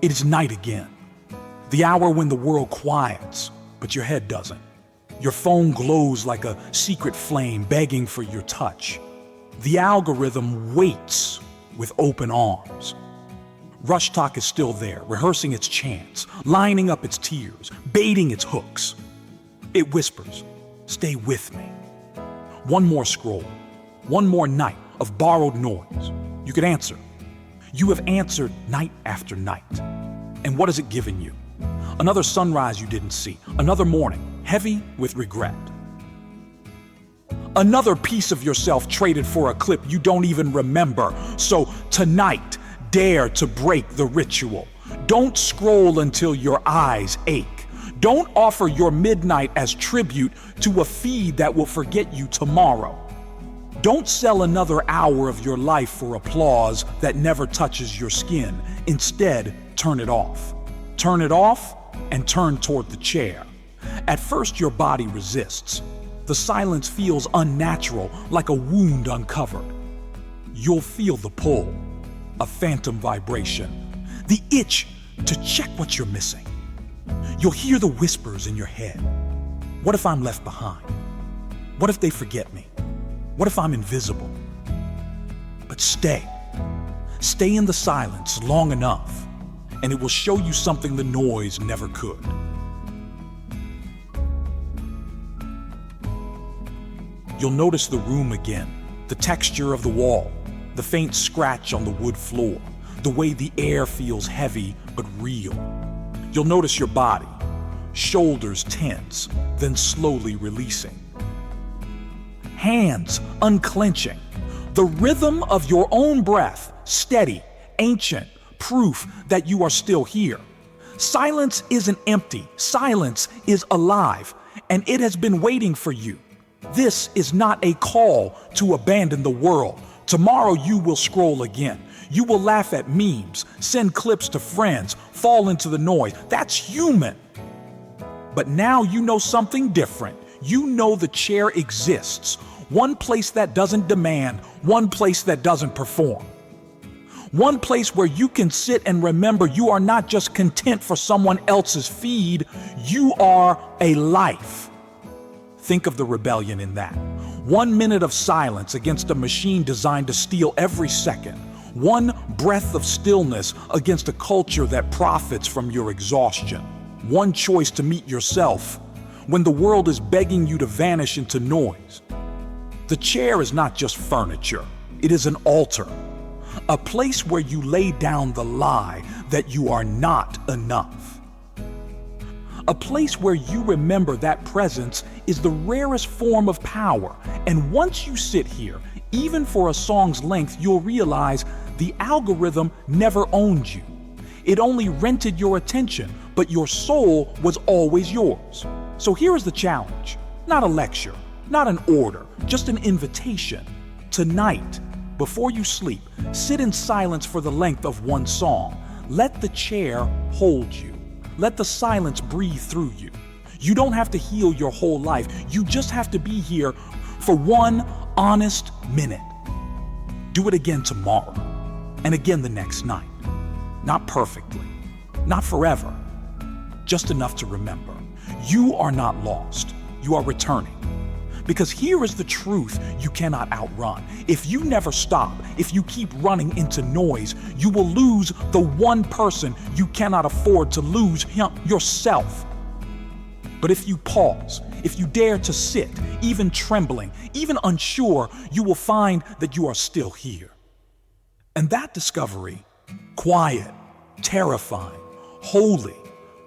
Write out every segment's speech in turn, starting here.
It is night again. The hour when the world quiets, but your head doesn't. Your phone glows like a secret flame begging for your touch. The algorithm waits with open arms. Rush Talk is still there, rehearsing its chants, lining up its tears, baiting its hooks. It whispers, "Stay with me." One more scroll, one more night of borrowed noise. You could answer. You have answered night after night. And what has it given you? Another sunrise you didn't see, another morning, heavy with regret. Another piece of yourself traded for a clip you don't even remember. So tonight, dare to break the ritual. Don't scroll until your eyes ache. Don't offer your midnight as tribute to a feed that will forget you tomorrow. Don't sell another hour of your life for applause that never touches your skin. Instead, turn it off. Turn it off and turn toward the chair. At first, your body resists. The silence feels unnatural, like a wound uncovered. You'll feel the pull, a phantom vibration, the itch to check what you're missing. You'll hear the whispers in your head. What if I'm left behind? What if they forget me? What if I'm invisible? But stay. Stay in the silence long enough, and it will show you something the noise never could. You'll notice the room again, the texture of the wall, the faint scratch on the wood floor, the way the air feels heavy but real. You'll notice your body, shoulders tense, then slowly releasing. Hands unclenching, the rhythm of your own breath, steady, ancient, proof that you are still here. Silence isn't empty, silence is alive, and it has been waiting for you. This is not a call to abandon the world. Tomorrow you will scroll again. You will laugh at memes, send clips to friends, fall into the noise. That's human. But now you know something different. You know the chair exists. One place that doesn't demand, one place that doesn't perform. One place where you can sit and remember you are not just content for someone else's feed, you are a life. Think of the rebellion in that. 1 minute of silence against a machine designed to steal every second. One breath of stillness against a culture that profits from your exhaustion. One choice to meet yourself when the world is begging you to vanish into noise. The chair is not just furniture, it is an altar. A place where you lay down the lie that you are not enough. A place where you remember that presence is the rarest form of power. And once you sit here, even for a song's length, you'll realize the algorithm never owned you. It only rented your attention, but your soul was always yours. So here is the challenge. Not a lecture, not an order, just an invitation. Tonight, before you sleep, sit in silence for the length of one song. Let the chair hold you. Let the silence breathe through you. You don't have to heal your whole life. You just have to be here for one honest minute. Do it again tomorrow, and again the next night. Not perfectly, not forever, just enough to remember. You are not lost. You are returning. Because here is the truth you cannot outrun. If you never stop, if you keep running into noise, you will lose the one person you cannot afford to lose, yourself. But if you pause, if you dare to sit, even trembling, even unsure, you will find that you are still here. And that discovery, quiet, terrifying, holy,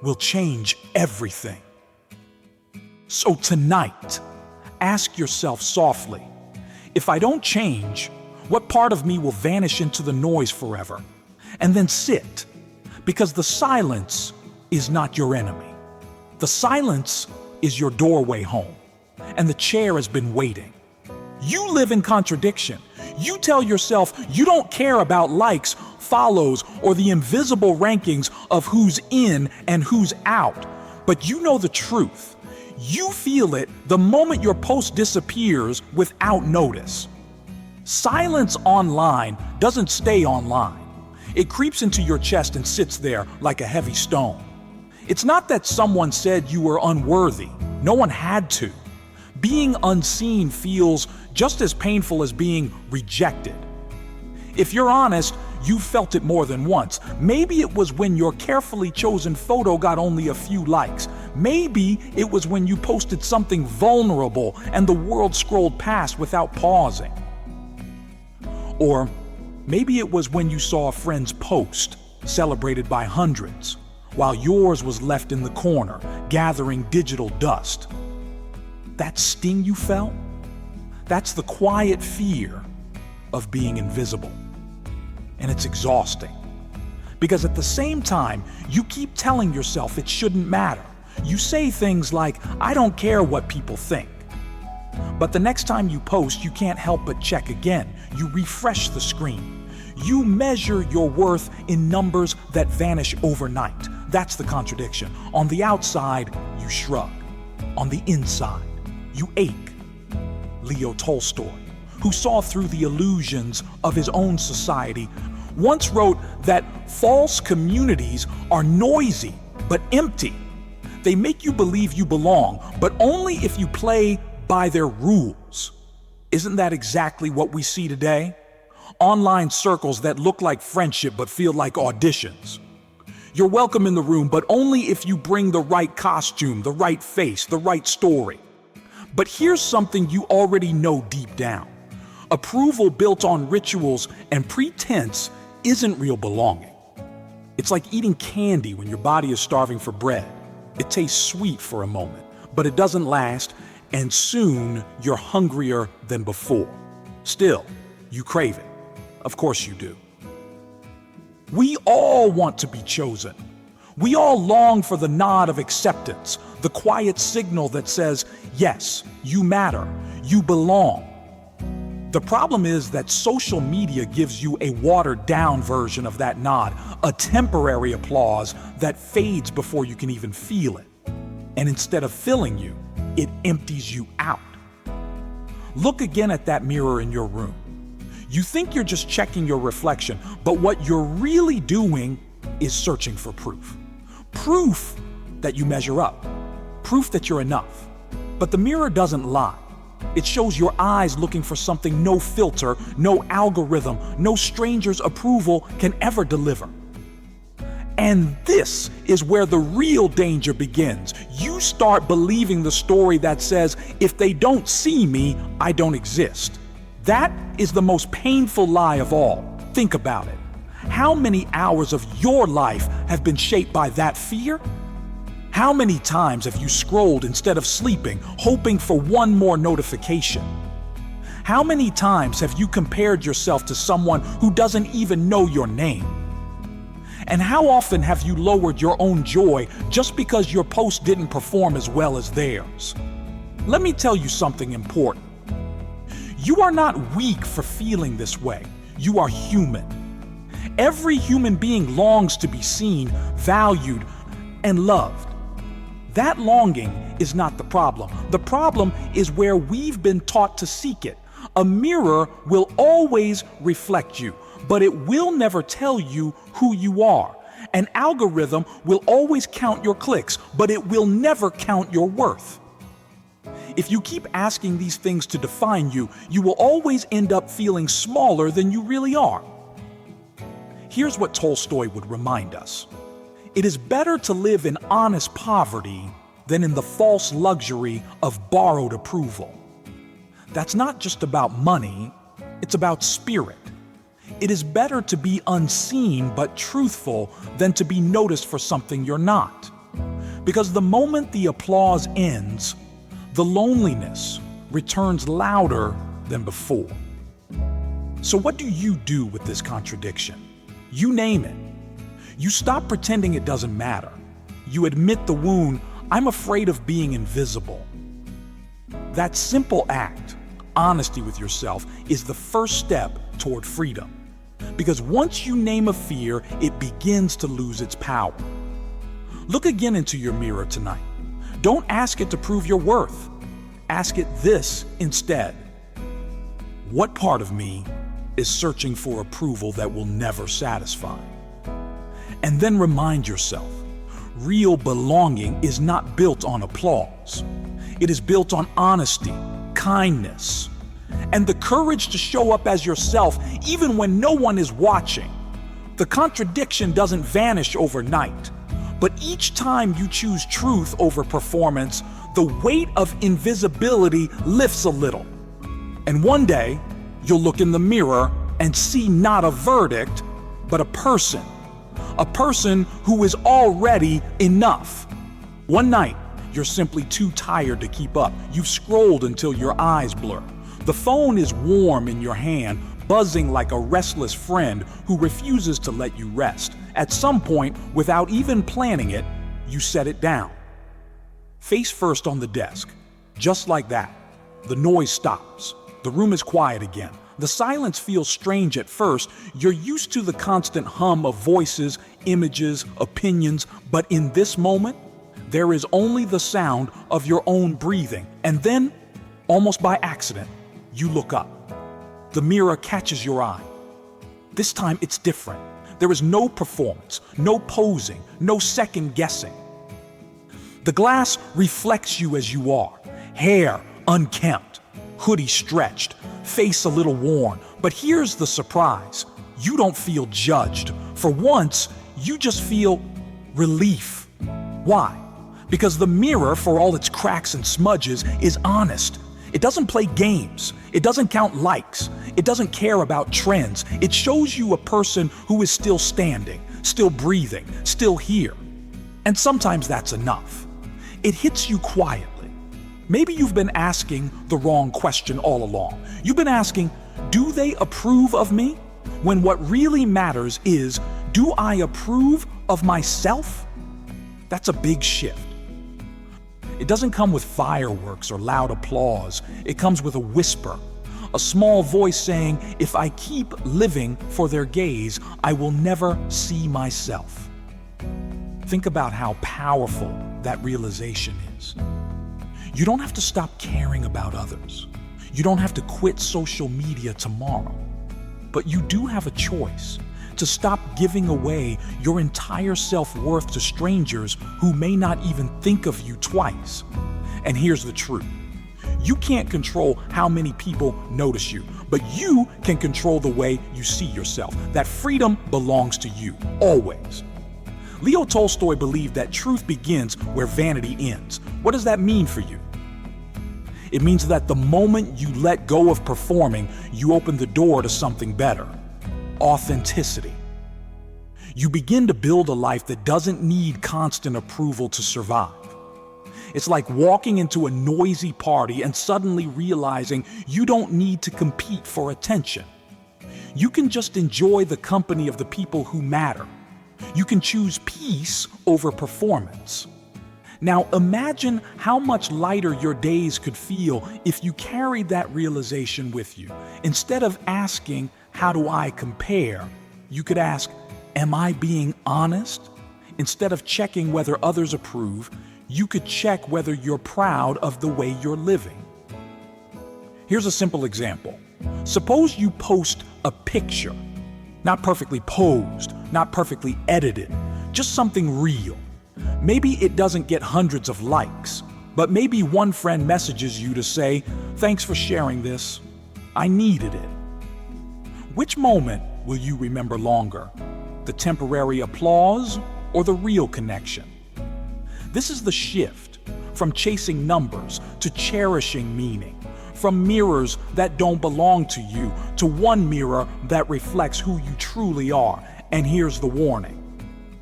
will change everything. So tonight, ask yourself softly, if I don't change, what part of me will vanish into the noise forever? And then sit, because the silence is not your enemy. The silence is your doorway home, and the chair has been waiting. You live in contradiction. You tell yourself you don't care about likes, follows, or the invisible rankings of who's in and who's out. But you know the truth. You feel it the moment your post disappears without notice. Silence online doesn't stay online. It creeps into your chest and sits there like a heavy stone. It's not that someone said you were unworthy. No one had to. Being unseen feels just as painful as being rejected. If you're honest, you felt it more than once. Maybe it was when your carefully chosen photo got only a few likes. Maybe it was when you posted something vulnerable and the world scrolled past without pausing. Or maybe it was when you saw a friend's post, celebrated by hundreds, while yours was left in the corner, gathering digital dust. That sting you felt? That's the quiet fear of being invisible. And it's exhausting. Because at the same time, you keep telling yourself it shouldn't matter. You say things like, I don't care what people think. But the next time you post, you can't help but check again. You refresh the screen. You measure your worth in numbers that vanish overnight. That's the contradiction. On the outside, you shrug. On the inside, you ache. Leo Tolstoy, who saw through the illusions of his own society, once wrote that false communities are noisy but empty. They make you believe you belong, but only if you play by their rules. Isn't that exactly what we see today? Online circles that look like friendship but feel like auditions. You're welcome in the room, but only if you bring the right costume, the right face, the right story. But here's something you already know deep down. Approval built on rituals and pretense isn't real belonging. It's like eating candy when your body is starving for bread. It tastes sweet for a moment, but it doesn't last, and soon you're hungrier than before. Still, you crave it. Of course you do. We all want to be chosen. We all long for the nod of acceptance, the quiet signal that says, yes, you matter, you belong. The problem is that social media gives you a watered-down version of that nod, a temporary applause that fades before you can even feel it. And instead of filling you, it empties you out. Look again at that mirror in your room. You think you're just checking your reflection, but what you're really doing is searching for proof. Proof that you measure up. Proof that you're enough. But the mirror doesn't lie. It shows your eyes looking for something no filter, no algorithm, no stranger's approval can ever deliver. And this is where the real danger begins. You start believing the story that says, if they don't see me, I don't exist. That is the most painful lie of all. Think about it. How many hours of your life have been shaped by that fear? How many times have you scrolled instead of sleeping, hoping for one more notification? How many times have you compared yourself to someone who doesn't even know your name? And how often have you lowered your own joy just because your post didn't perform as well as theirs? Let me tell you something important. You are not weak for feeling this way. You are human. Every human being longs to be seen, valued, and loved. That longing is not the problem. The problem is where we've been taught to seek it. A mirror will always reflect you, but it will never tell you who you are. An algorithm will always count your clicks, but it will never count your worth. If you keep asking these things to define you, you will always end up feeling smaller than you really are. Here's what Tolstoy would remind us. It is better to live in honest poverty than in the false luxury of borrowed approval. That's not just about money, it's about spirit. It is better to be unseen but truthful than to be noticed for something you're not. Because the moment the applause ends, the loneliness returns louder than before. So what do you do with this contradiction? You name it. You stop pretending it doesn't matter. You admit the wound, I'm afraid of being invisible. That simple act, honesty with yourself, is the first step toward freedom. Because once you name a fear, it begins to lose its power. Look again into your mirror tonight. Don't ask it to prove your worth. Ask it this instead. What part of me is searching for approval that will never satisfy. And then remind yourself, real belonging is not built on applause. It is built on honesty, kindness, and the courage to show up as yourself even when no one is watching. The contradiction doesn't vanish overnight, but each time you choose truth over performance, the weight of invisibility lifts a little. And one day, you'll look in the mirror and see not a verdict, but a person who is already enough. One night, you're simply too tired to keep up. You've scrolled until your eyes blur. The phone is warm in your hand, buzzing like a restless friend who refuses to let you rest. At some point, without even planning it, you set it down. Face first on the desk. Just like that, the noise stops. The room is quiet again. The silence feels strange at first. You're used to the constant hum of voices, images, opinions, but in this moment, there is only the sound of your own breathing. And then, almost by accident, you look up. The mirror catches your eye. This time it's different. There is no performance, no posing, no second guessing. The glass reflects you as you are. Hair unkempt, hoodie stretched, face a little worn. But here's the surprise. You don't feel judged. For once, you just feel relief. Why? Because the mirror, for all its cracks and smudges, is honest. It doesn't play games. It doesn't count likes. It doesn't care about trends. It shows you a person who is still standing, still breathing, still here. And sometimes that's enough. It hits you quietly. Maybe you've been asking the wrong question all along. You've been asking, do they approve of me? When what really matters is, do I approve of myself? That's a big shift. It doesn't come with fireworks or loud applause. It comes with a whisper, a small voice saying, if I keep living for their gaze, I will never see myself. Think about how powerful that realization is. You don't have to stop caring about others. You don't have to quit social media tomorrow. But you do have a choice to stop giving away your entire self-worth to strangers who may not even think of you twice. And here's the truth. You can't control how many people notice you, but you can control the way you see yourself. That freedom belongs to you, always. Leo Tolstoy believed that truth begins where vanity ends. What does that mean for you? It means that the moment you let go of performing, you open the door to something better. Authenticity. You begin to build a life that doesn't need constant approval to survive. It's like walking into a noisy party and suddenly realizing you don't need to compete for attention. You can just enjoy the company of the people who matter. You can choose peace over performance. Now imagine how much lighter your days could feel if you carried that realization with you. Instead of asking, how do I compare? You could ask, am I being honest? Instead of checking whether others approve, you could check whether you're proud of the way you're living. Here's a simple example. Suppose you post a picture, not perfectly posed, not perfectly edited, just something real. Maybe it doesn't get hundreds of likes, but maybe one friend messages you to say, thanks for sharing this. I needed it. Which moment will you remember longer? The temporary applause or the real connection? This is the shift from chasing numbers to cherishing meaning, from mirrors that don't belong to you to one mirror that reflects who you truly are. And here's the warning.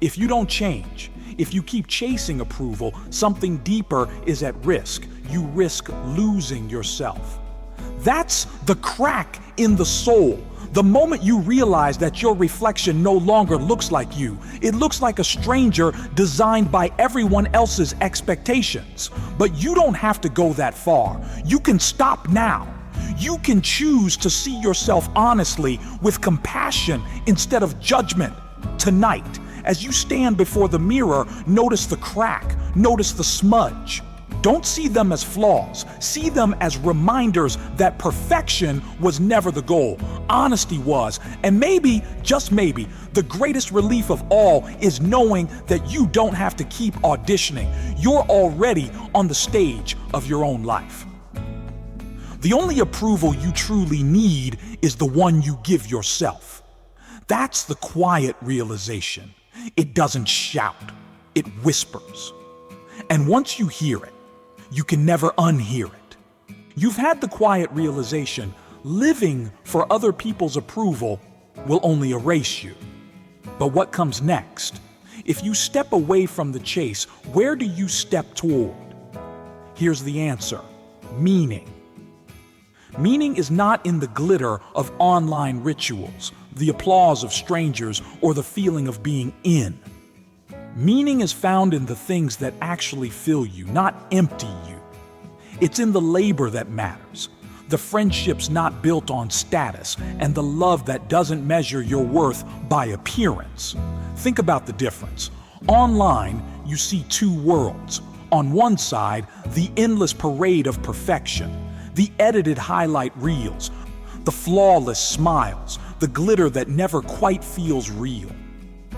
If you don't change, if you keep chasing approval, something deeper is at risk. You risk losing yourself. That's the crack in the soul. The moment you realize that your reflection no longer looks like you, it looks like a stranger designed by everyone else's expectations. But you don't have to go that far. You can stop now. You can choose to see yourself honestly with compassion instead of judgment. Tonight, as you stand before the mirror, notice the crack, notice the smudge. Don't see them as flaws. See them as reminders that perfection was never the goal. Honesty was. And maybe, just maybe, the greatest relief of all is knowing that you don't have to keep auditioning. You're already on the stage of your own life. The only approval you truly need is the one you give yourself. That's the quiet realization. It doesn't shout, it whispers. And once you hear it, you can never unhear it. You've had the quiet realization, living for other people's approval will only erase you. But what comes next? If you step away from the chase, where do you step toward? Here's the answer: meaning. Meaning is not in the glitter of online rituals, the applause of strangers, or the feeling of being in. Meaning is found in the things that actually fill you, not empty you. It's in the labor that matters, the friendships not built on status, and the love that doesn't measure your worth by appearance. Think about the difference. Online, you see two worlds. On one side, the endless parade of perfection, the edited highlight reels, the flawless smiles, the glitter that never quite feels real.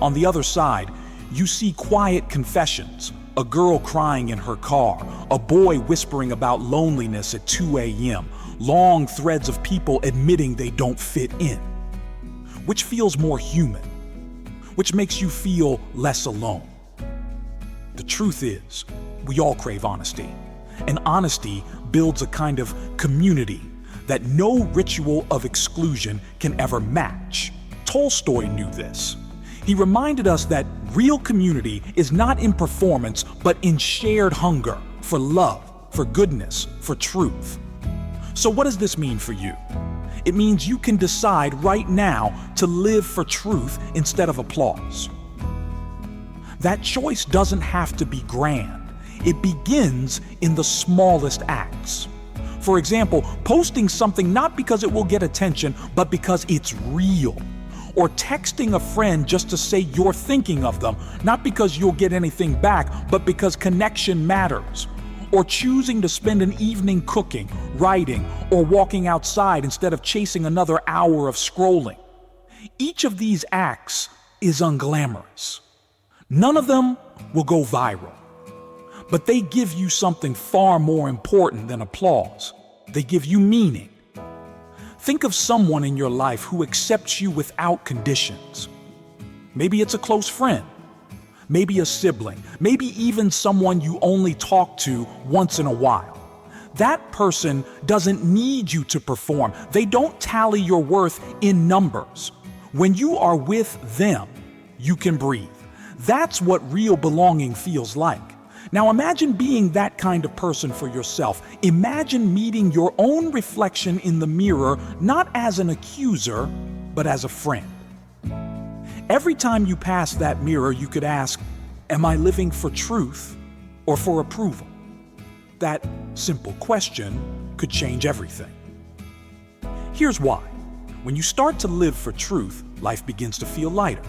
On the other side, you see quiet confessions, a girl crying in her car, a boy whispering about loneliness at 2 a.m., long threads of people admitting they don't fit in. Which feels more human? Which makes you feel less alone? The truth is, we all crave honesty, and honesty builds a kind of community that no ritual of exclusion can ever match. Tolstoy knew this. He reminded us that real community is not in performance, but in shared hunger for love, for goodness, for truth. So what does this mean for you? It means you can decide right now to live for truth instead of applause. That choice doesn't have to be grand. It begins in the smallest acts. For example, posting something not because it will get attention, but because it's real. Or texting a friend just to say you're thinking of them, not because you'll get anything back, but because connection matters. Or choosing to spend an evening cooking, writing, or walking outside instead of chasing another hour of scrolling. Each of these acts is unglamorous. None of them will go viral. But they give you something far more important than applause. They give you meaning. Think of someone in your life who accepts you without conditions. Maybe it's a close friend, maybe a sibling, maybe even someone you only talk to once in a while. That person doesn't need you to perform. They don't tally your worth in numbers. When you are with them, you can breathe. That's what real belonging feels like. Now imagine being that kind of person for yourself. Imagine meeting your own reflection in the mirror, not as an accuser, but as a friend. Every time you pass that mirror, you could ask, am I living for truth or for approval? That simple question could change everything. Here's why. When you start to live for truth, life begins to feel lighter.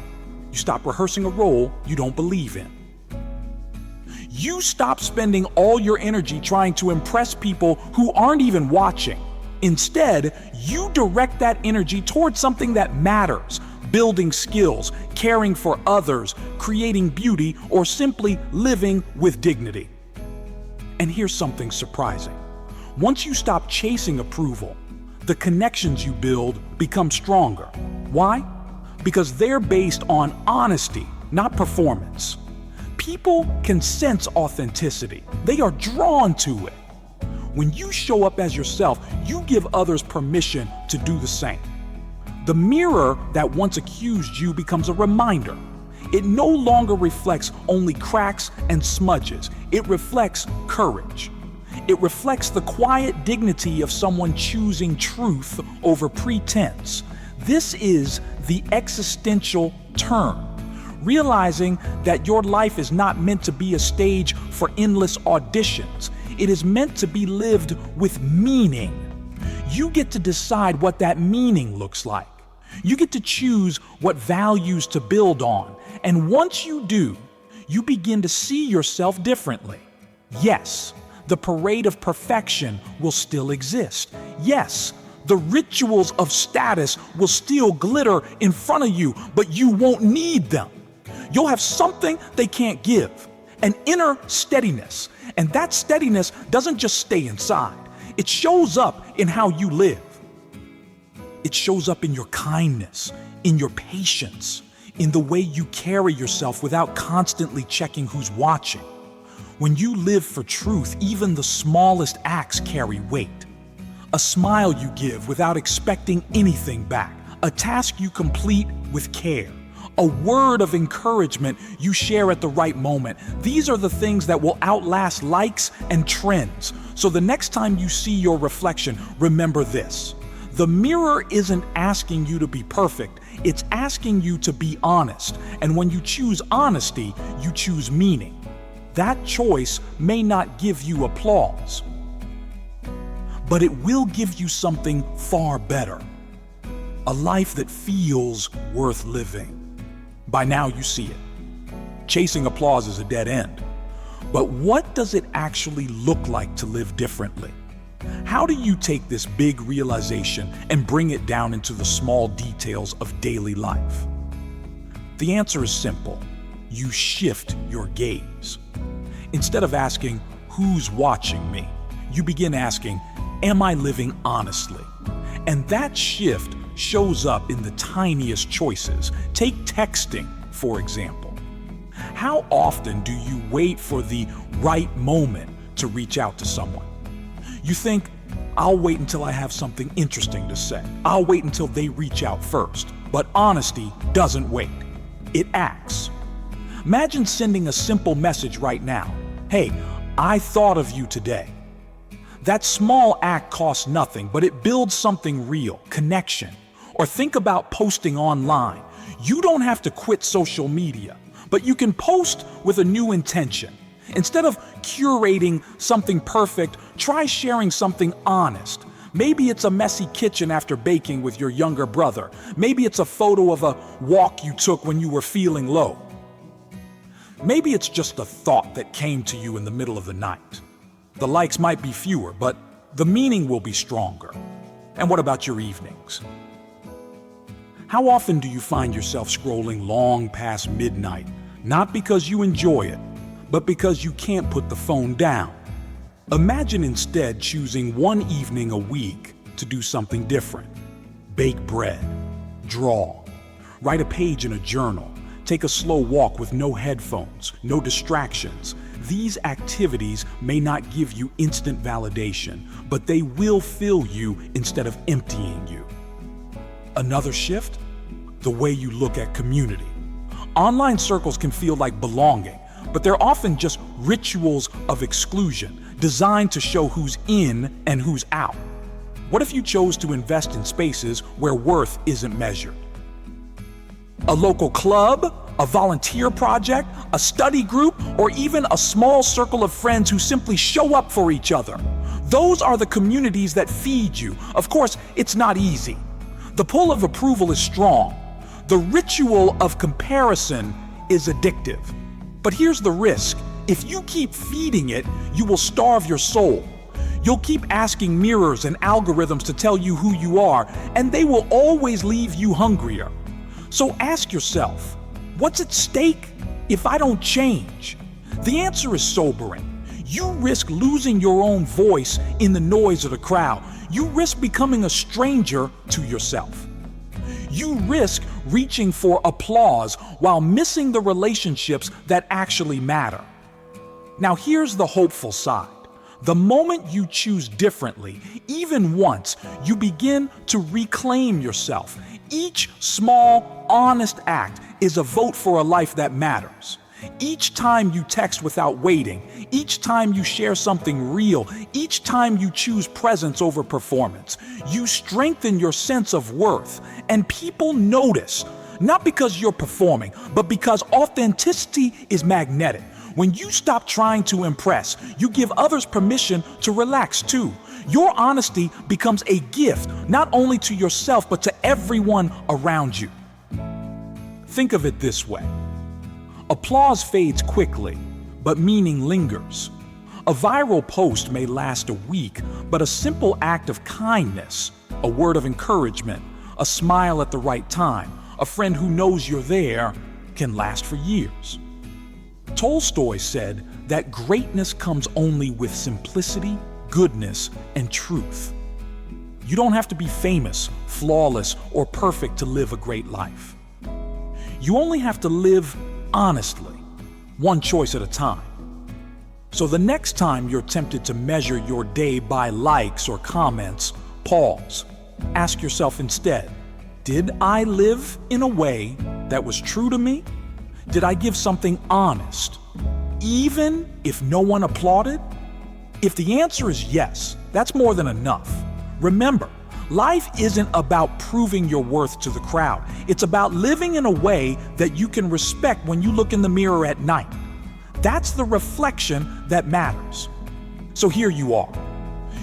You stop rehearsing a role you don't believe in. You stop spending all your energy trying to impress people who aren't even watching. Instead, you direct that energy towards something that matters, building skills, caring for others, creating beauty, or simply living with dignity. And here's something surprising. Once you stop chasing approval, the connections you build become stronger. Why? Because they're based on honesty, not performance. People can sense authenticity. They are drawn to it. When you show up as yourself, you give others permission to do the same. The mirror that once accused you becomes a reminder. It no longer reflects only cracks and smudges. It reflects courage. It reflects the quiet dignity of someone choosing truth over pretense. This is the existential turn. Realizing that your life is not meant to be a stage for endless auditions. It is meant to be lived with meaning. You get to decide what that meaning looks like. You get to choose what values to build on. And once you do, you begin to see yourself differently. Yes, the parade of perfection will still exist. Yes, the rituals of status will still glitter in front of you, but you won't need them. You'll have something they can't give, an inner steadiness. And that steadiness doesn't just stay inside. It shows up in how you live. It shows up in your kindness, in your patience, in the way you carry yourself without constantly checking who's watching. When you live for truth, even the smallest acts carry weight. A smile you give without expecting anything back, a task you complete with care, a word of encouragement you share at the right moment. These are the things that will outlast likes and trends. So the next time you see your reflection, remember this. The mirror isn't asking you to be perfect, it's asking you to be honest. And when you choose honesty, you choose meaning. That choice may not give you applause, but it will give you something far better. A life that feels worth living. By now you see it. Chasing applause is a dead end. But what does it actually look like to live differently? How do you take this big realization and bring it down into the small details of daily life? The answer is simple. You shift your gaze. Instead of asking, who's watching me? You begin asking, am I living honestly? And that shift shows up in the tiniest choices. Take texting, for example. How often do you wait for the right moment to reach out to someone? You think, I'll wait until I have something interesting to say. I'll wait until they reach out first. But honesty doesn't wait. It acts. Imagine sending a simple message right now. Hey, I thought of you today. That small act costs nothing, but it builds something real, connection. Or think about posting online. You don't have to quit social media, but you can post with a new intention. Instead of curating something perfect, try sharing something honest. Maybe it's a messy kitchen after baking with your younger brother. Maybe it's a photo of a walk you took when you were feeling low. Maybe it's just a thought that came to you in the middle of the night. The likes might be fewer, but the meaning will be stronger. And what about your evenings? How often do you find yourself scrolling long past midnight, not because you enjoy it, but because you can't put the phone down? Imagine instead choosing one evening a week to do something different. Bake bread, draw, write a page in a journal, take a slow walk with no headphones, no distractions. These activities may not give you instant validation, but they will fill you instead of emptying you. Another shift? The way you look at community. Online circles can feel like belonging, but they're often just rituals of exclusion, designed to show who's in and who's out. What if you chose to invest in spaces where worth isn't measured? A local club, a volunteer project, a study group, or even a small circle of friends who simply show up for each other. Those are the communities that feed you. Of course, it's not easy. The pull of approval is strong. The ritual of comparison is addictive. But here's the risk. If you keep feeding it, you will starve your soul. You'll keep asking mirrors and algorithms to tell you who you are, and they will always leave you hungrier. So ask yourself, what's at stake if I don't change? The answer is sobering. You risk losing your own voice in the noise of the crowd. You risk becoming a stranger to yourself. You risk reaching for applause while missing the relationships that actually matter. Now here's the hopeful side. The moment you choose differently, even once, you begin to reclaim yourself. Each small, honest act is a vote for a life that matters. Each time you text without waiting, each time you share something real, each time you choose presence over performance, you strengthen your sense of worth. And people notice, not because you're performing, but because authenticity is magnetic. When you stop trying to impress, you give others permission to relax too. Your honesty becomes a gift, not only to yourself, but to everyone around you. Think of it this way. Applause fades quickly, but meaning lingers. A viral post may last a week, but a simple act of kindness, a word of encouragement, a smile at the right time, a friend who knows you're there, can last for years. Tolstoy said that greatness comes only with simplicity, goodness, and truth. You don't have to be famous, flawless, or perfect to live a great life. You only have to live honestly, one choice at a time. So the next time you're tempted to measure your day by likes or comments, pause. Ask yourself instead, did I live in a way that was true to me? Did I give something honest, even if no one applauded? If the answer is yes, that's more than enough. Remember, life isn't about proving your worth to the crowd. It's about living in a way that you can respect when you look in the mirror at night. That's the reflection that matters. So here you are.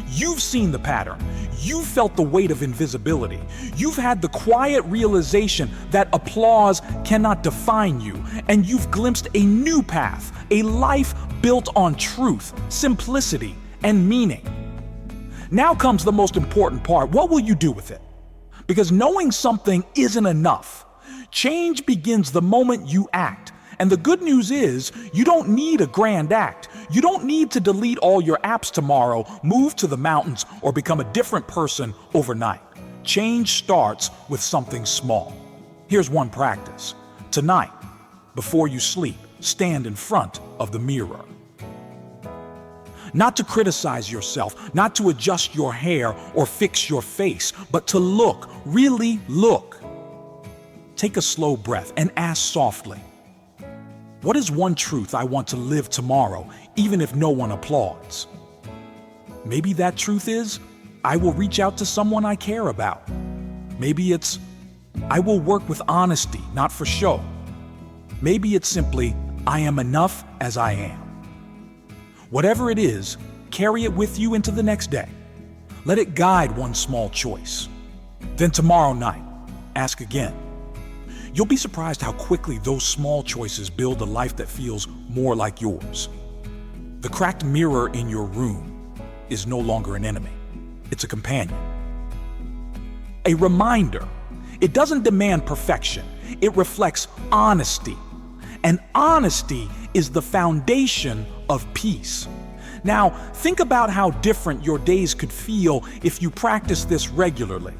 You've seen the pattern. You've felt the weight of invisibility. You've had the quiet realization that applause cannot define you. And you've glimpsed a new path, a life built on truth, simplicity, and meaning. Now comes the most important part. What will you do with it? Because knowing something isn't enough. Change begins the moment you act. And the good news is, you don't need a grand act. You don't need to delete all your apps tomorrow, move to the mountains, or become a different person overnight. Change starts with something small. Here's one practice. Tonight, before you sleep, stand in front of the mirror. Not to criticize yourself, not to adjust your hair or fix your face, but to look, really look. Take a slow breath and ask softly, what is one truth I want to live tomorrow, even if no one applauds? Maybe that truth is, I will reach out to someone I care about. Maybe it's, I will work with honesty, not for show. Maybe it's simply, I am enough as I am. Whatever it is, carry it with you into the next day. Let it guide one small choice. Then tomorrow night, ask again. You'll be surprised how quickly those small choices build a life that feels more like yours. The cracked mirror in your room is no longer an enemy. It's a companion. A reminder. It doesn't demand perfection. It reflects honesty. And honesty is the foundation of peace. Now, think about how different your days could feel if you practice this regularly.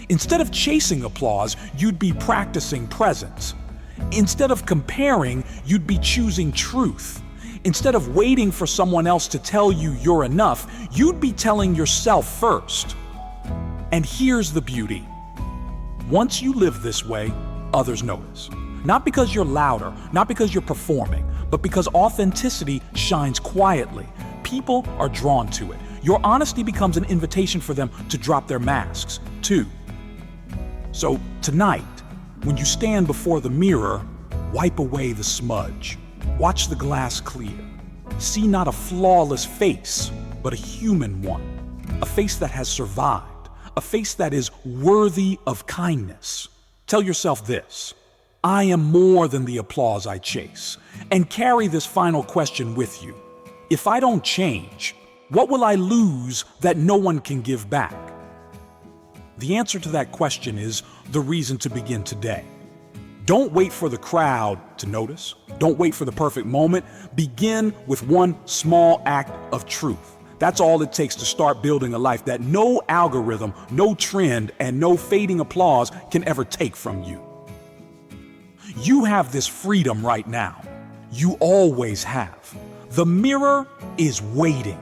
Instead of chasing applause, you'd be practicing presence. Instead of comparing, you'd be choosing truth. Instead of waiting for someone else to tell you you're enough, you'd be telling yourself first. And here's the beauty. Once you live this way, others notice. Not because you're louder, not because you're performing, but because authenticity shines quietly. People are drawn to it. Your honesty becomes an invitation for them to drop their masks, too. So tonight, when you stand before the mirror, wipe away the smudge. Watch the glass clear. See not a flawless face, but a human one. A face that has survived. A face that is worthy of kindness. Tell yourself this: I am more than the applause I chase. And carry this final question with you. If I don't change, what will I lose that no one can give back? The answer to that question is the reason to begin today. Don't wait for the crowd to notice. Don't wait for the perfect moment. Begin with one small act of truth. That's all it takes to start building a life that no algorithm, no trend, and no fading applause can ever take from you. You have this freedom right now. You always have. The mirror is waiting.